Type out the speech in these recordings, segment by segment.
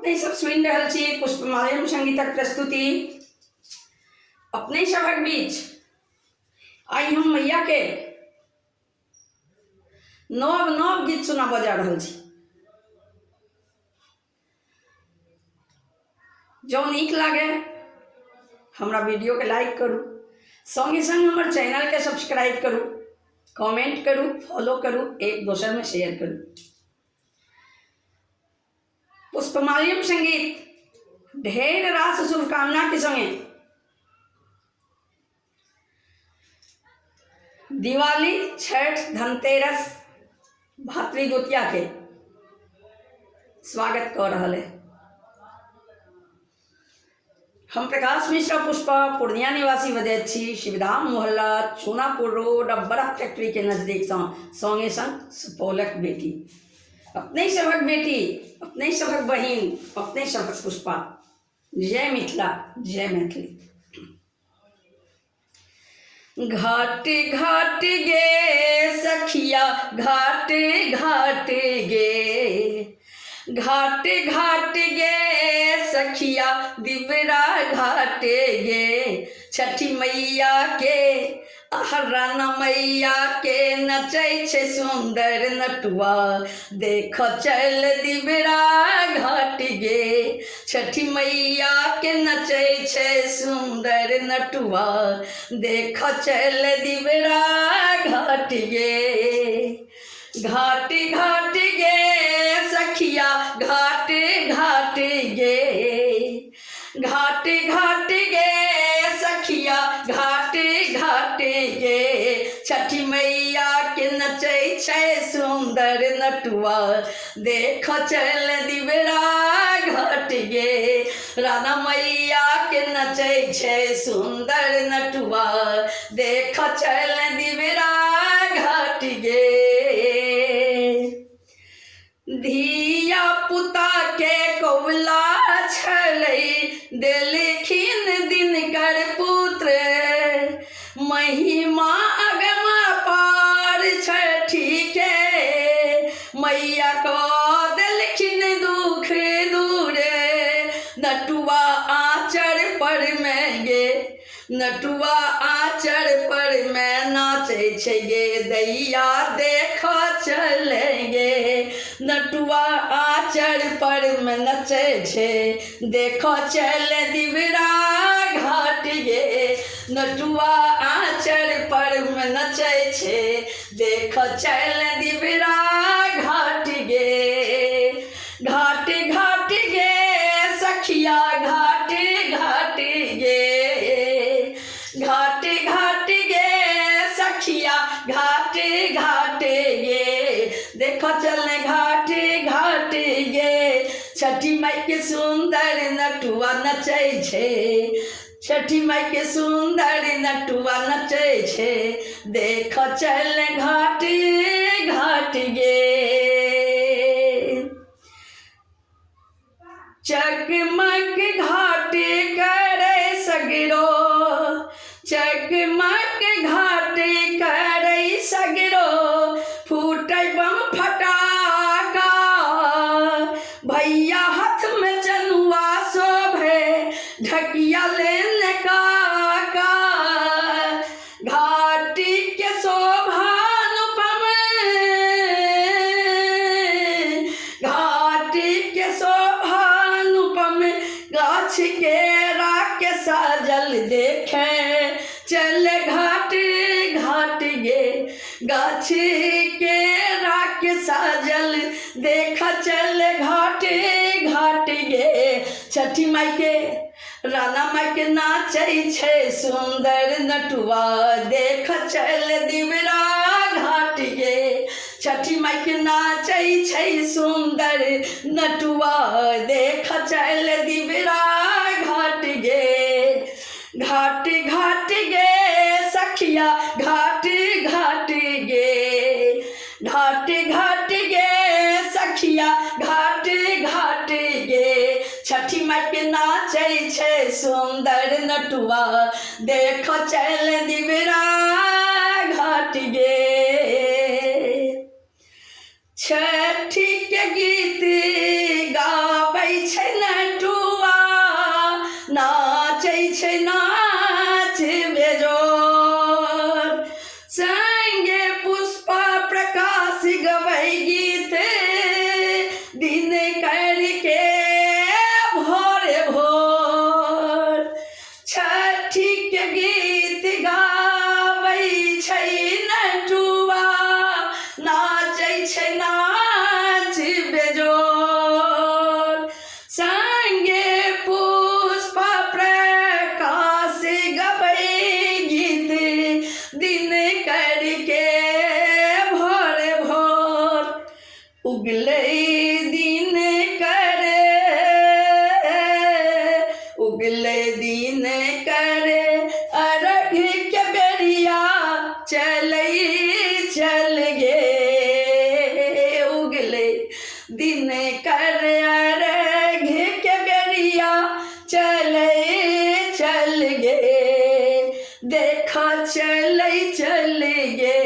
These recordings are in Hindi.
अपने सब सुनि रहल छी पुष्पमाल्यम संगीतक प्रस्तुति अपने सभक बीच। आई हम मैया के नव नव गीत सुनाबऽ जा रहल छी। जो नीक लागे हमरा वीडियो के लाइक करू, संगे संग हमर चैनल के सब्सक्राइब करू, कमेंट करू, फॉलो करू, एक दोसर में शेयर करू। पुष्पमाल्यम संगीत ढेर रास शुभकामना के संगे दिवाली, छठ, धनतेरस, भातृद्वितीया के स्वागत कर रहा है। हम प्रकाश मिश्रा पुष्पा पूर्णिया निवासी बजैत छी। शिवधाम मोहल्ला, चूनापुर रोड, बर्फ फैक्ट्री के नजदीक संगे संग सुपौलक बेटी, अपने सभक बेटी, अपने सभक बहिन, अपने सभक पुष्पा। जय मिथिला, जय मैथिली। घाट घाट गे सखिया, घाट घाट गे, घाट घाट गे सखिया, दिवरा घाट गे। छठी मैया के अहरन मैया के नचै छे सुंदर नटुआ, देख चल दिवरा घाट गे। छठी मैया के नचै छे सुंदर नटुआ, देख चल दिवरा घाट गे। घाट घाट गे सखिया, घाट घाट गे, घाट घाट गे सखिया, घाट घाट गे। छठी मैया के नचै छै सुंदर नटुआ, देख चल दिवरा घाट गे। राना मैया के नचै छै सुंदर नटुआ, देख चल दिवरा घाट गे। धिया पुता के कौला छलै, देलखिन दिनकर पुत्र। महिमा अगम पार छठी के, मैया को देलखिन दुख दूर। नटुआ आँचर पर में गे, नटुआ आँचर पर में नाचै छै गे दैया, देख चलेंगे। नटुआ आँचर पर में नचै छै, देखो चल दिवरा घाट गे। नटुआ आँचर पर में नचै छै, देखो चल दिवरा घाट गे। घाट घाट गे सखिया, घाट घाट गे, घाट घाट गे सखिया, घाट घाट गे। देखो चलने घाट घाट गे। छठी माई के सुंदर नटुआ नचै छै, छठी माई के सुंदर नटुआ नचै छै, देख चल घाट घाट गे। चकमक घाट करे सगरो, चकमक घाट करे सगरो, फूटै बम फटाका। भैया हाथ में चनुआ शोभे, ढकिया लेने काका। घाटी के शोभानुपम, घाटी के शोभानुपम, गाछ केरा के साजल देखे चल घाट घाट गे। गाछ केरा के साजल देख चल घाट घाट गे। छठी माई के राना माई के नाचै छै सुंदर नटुआ, देख चल दिवरा घाट गे। छठी माई के नाचै छै सुंदर नटुआ, देख चल दिवरा घाट गे। घाट घाट गे सखिया, घाट घाट गे, घाट घाट गे सखिया, घाट घाट गे। छठी माई के नाचै छै सुंदर नटुआ, देख चल दिवरा घाट गे। छठी के गीत गाबै छै नटुआ नाचै छै नाच बेजोर संगे पुष्पा प्रकाश गबै गीत दिन करके भोर भोर छठी के गीत गाबै छै नटुआ नाचै छै नाच बेजोर संगे पुष्पा प्रकाश गबै गीत दिन करके भोर भोर उगले दिन करे उगले दिन करे अर्घ के बेरिया चलै चल गे उगले दिन करे अर्घ के बेरिया चलै चल गे देखा चलै चल गे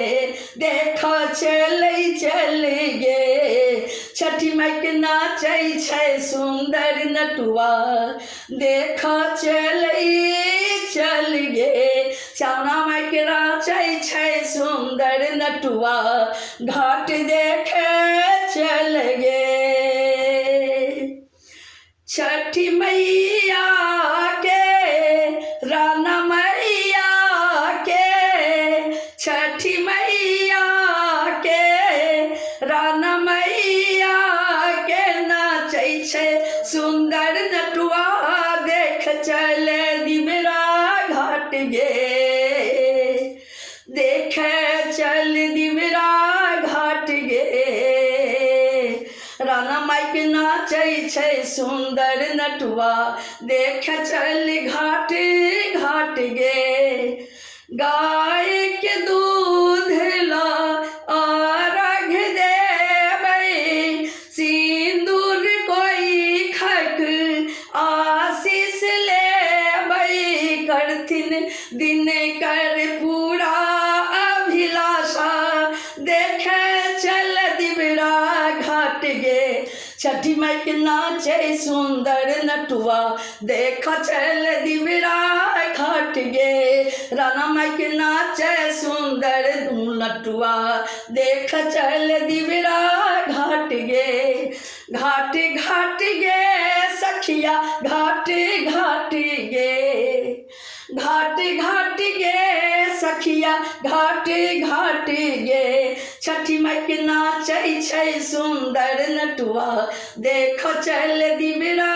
देखा चलै चल गे छठी माई के नाचै छै सुंदर नटुआ देखा चलै चल गे श्यामा माई के नाचै छै सुंदर नटुआ घाट देखे चल गे छठी मैया के राना मैया के छठी मैया के राना मैया के नाचै छै सुंदर नटुआ देख चले दिबरा घाट गे देख चल दिबरा घाट गे राना माई के नाचै छै सुंदर नटुआ देख चल घाट घाट गे गाय के दूध ला अर्घ देबै सिंदूर कोई खक आशीष लेबै करथिन दिन कर पूरा अभिलाषा देखे चल दिबरा घाट गे छठी माई के नाचे सुंदर नटुआ देखा चल दिबरा घाट गे राना माई के नाचे सुंदर नटुआ देख चल दिबरा घाट गे घाट घाट गे सखिया घाट घाट गे घाट घाट गे सखिया घाट घाट गे छठी माई के नाचै छै सुंदर नटुआ देख चल दिबरा